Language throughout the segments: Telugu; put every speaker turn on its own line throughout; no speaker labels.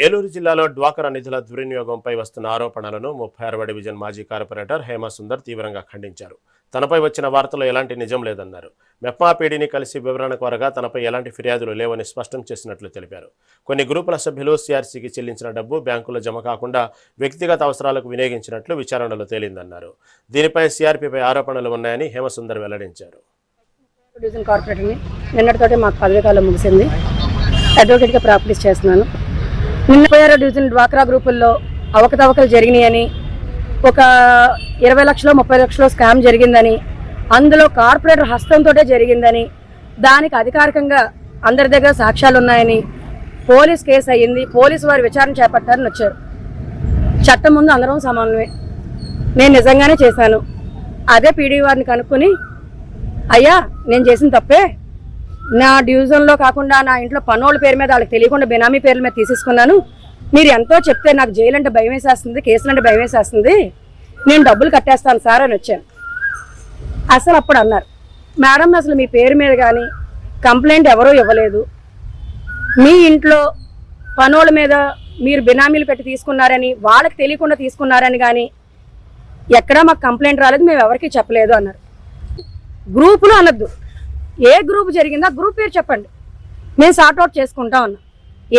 ఏలూరు జిల్లాలో డ్వాక్రా నిధుల దుర్వినియోగంపై వస్తున్న ఆరోపణలను 36వ డివిజన్ మాజీ కార్పొరేటర్ హేమసుందర్ తీవ్రంగా ఖండించారు. తనపై వచ్చిన వార్తలో ఎలాంటి నిజం లేదన్నారు. మెప్మా పీడీని కలిసి వివరణ కోరగా తనపై ఎలాంటి ఫిర్యాదులు లేవని స్పష్టం చేసినట్లు తెలిపారు. కొన్ని గ్రూపుల సభ్యులు సిఆర్సీకి చెల్లించిన డబ్బు బ్యాంకులో జమ కాకుండా వ్యక్తిగత అవసరాలకు వినియోగించినట్లు విచారణలో తేలిందన్నారు. దీనిపై సిఆర్పీపై ఆరోపణలు ఉన్నాయని హేమసుందర్ వెల్లడించారు.
డివిజన్ కార్పొరేటర్ని నిన్నటితోటి మాకు పదవీకాలం ముగిసింది. అడ్వకేట్గా ప్రాక్టీస్ చేస్తున్నాను. నిన్న 36వ డివిజన్ డ్వాక్రా గ్రూపుల్లో అవకతవకలు జరిగినాయని, ఒక 20 లక్షలు 30 లక్షలు స్కామ్ జరిగిందని, అందులో కార్పొరేటర్ హస్తంతో జరిగిందని, దానికి అధికారికంగా అందరి దగ్గర సాక్ష్యాలు ఉన్నాయని పోలీస్ కేసు అయ్యింది. పోలీసు వారు విచారణ చేపట్టారని వచ్చారు. చట్టం ముందు అందరం సమానమే. నేను నిజంగానే చేశాను. అదే పీడీ వారిని కనుక్కొని, అయ్యా నేను చేసిన తప్పే, నా డివిజన్లో కాకుండా నా ఇంట్లో పనోళ్ళ పేరు మీద వాళ్ళకి తెలియకుండా బెనామీ పేర్ల మీద తీసేసుకున్నాను. మీరు ఎంతో చెప్తే నాకు జైలు అంటే భయం వేసేస్తుంది, కేసులు అంటే భయం వేసేస్తుంది, నేను డబ్బులు కట్టేస్తాను సార్ అని వచ్చాను. అసలు అప్పుడు అన్నారు, మేడం అసలు మీ పేరు మీద కానీ కంప్లైంట్ ఎవరూ ఇవ్వలేదు, మీ ఇంట్లో పనోళ్ళ మీద మీరు బెనామీలు పెట్టి తీసుకున్నారని వాళ్ళకి తెలియకుండా తీసుకున్నారని కానీ ఎక్కడా మాకు కంప్లైంట్ రాలేదు, మేము ఎవరికి చెప్పలేదు అన్నారు. గ్రూపులు అనొద్దు, ఏ గ్రూప్ జరిగిందో ఆ గ్రూప్ పేరు చెప్పండి, మేము సార్ట్అవుట్ చేసుకుంటాం అన్నా.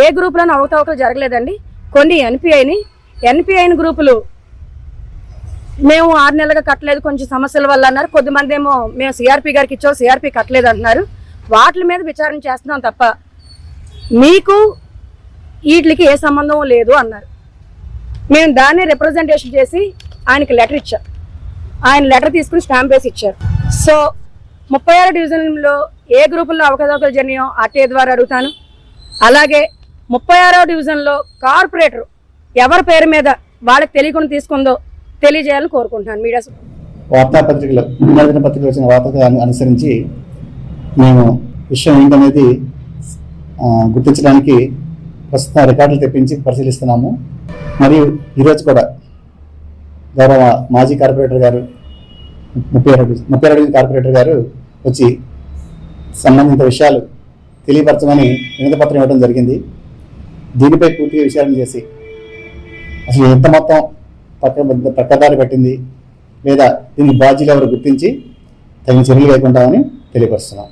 ఏ గ్రూపులను అవకతవకలు జరగలేదండి. కొన్ని ఎన్పిఐని గ్రూపులు మేము 6 నెలలుగా కట్టలేదు కొంచెం సమస్యల వల్ల అన్నారు. కొద్దిమంది ఏమో మేము సిఆర్పి గారికి ఇచ్చాం, సిఆర్పి కట్టలేదు అంటున్నారు. వాటి మీద విచారణ చేస్తున్నాం తప్ప మీకు వీటికి ఏ సంబంధం లేదు అన్నారు. మేము దాన్ని రిప్రజెంటేషన్ చేసి ఆయనకి లెటర్ ఇచ్చాం. ఆయన లెటర్ తీసుకుని స్టాంప్ వేసి ఇచ్చారు. సో 36వ డివిజన్లో ఏ గ్రూపుల్లో అవకతవకలు జరిగాయో ఆర్టీఐ ద్వారా అడుగుతాను. అలాగే 36వ డివిజన్లో కార్పొరేటర్ ఎవరి పేరు మీద వాళ్ళకి తెలియకుండా తీసుకుందో తెలియజేయాలని కోరుకుంటున్నాను. మీడియా
వార్తాపత్రికలో పత్రికలు వచ్చిన వార్తకు అనుసరించి మేము విషయం ఏంటనేది గుర్తించడానికి ప్రస్తుతం రికార్డులు తెప్పించి పరిశీలిస్తున్నాము. మరియు ఈరోజు కూడా గౌరవ మాజీ కార్పొరేటర్ గారు 36వ డివిజన్ కార్పొరేటర్ గారు వచ్చి సంబంధిత విషయాలు తెలియపరచమని వినతిపత్రం ఇవ్వడం జరిగింది. దీనిపై పూర్తిగా విచారణ చేసి అసలు ఎంత మొత్తం పక్కదారి పట్టింది లేదా దీనికి బాధ్యులు ఎవరు గుర్తించి తగిన చర్యలు లేకుండామని తెలియపరుస్తున్నాం.